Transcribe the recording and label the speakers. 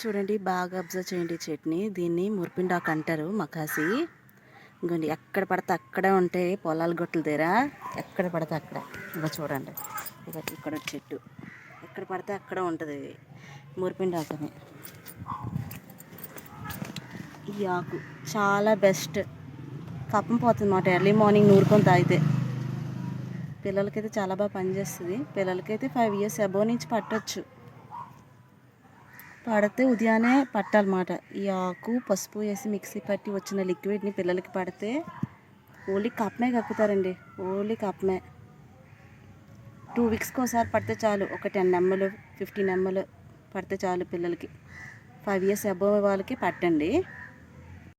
Speaker 1: చూడండి, బాగా అబ్జర్వ్ చేయండి. చట్నీ దీన్ని మురిపిండాకు అంటారు, మకాసి. ఇంకోండి, ఎక్కడ పడితే అక్కడే ఉంటాయి పొలాల గొట్టుల దగ్గర. ఎక్కడ పడితే అక్కడ. ఇంకా చూడండి, ఇక్కడ చెట్టు ఎక్కడ పడితే అక్కడ ఉంటుంది మురిపిండాకు అని. ఈ ఆకు చాలా బెస్ట్. కప్పం పోతుంది మాట ఎర్లీ మార్నింగ్ నూరుకొని తాగితే. పిల్లలకైతే చాలా బాగా పనిచేస్తుంది. పిల్లలకైతే 5 years అబోవ్ నుంచి పట్టొచ్చు. పడితే ఉదయాన్నే పట్టాలన్నమాట. ఈ ఆకు పసుపు వేసి మిక్సీ పట్టి వచ్చిన లిక్విడ్ని పిల్లలకి పడితే ఓన్లీ కప్పమే కక్కుతారండి. ఓన్లీ కప్పమే. 2 weeksకి ఒకసారి పడితే చాలు. ఒక 10 ml 15 ml పడితే చాలు పిల్లలకి. 5 years అబోవ్ వాళ్ళకి పట్టండి.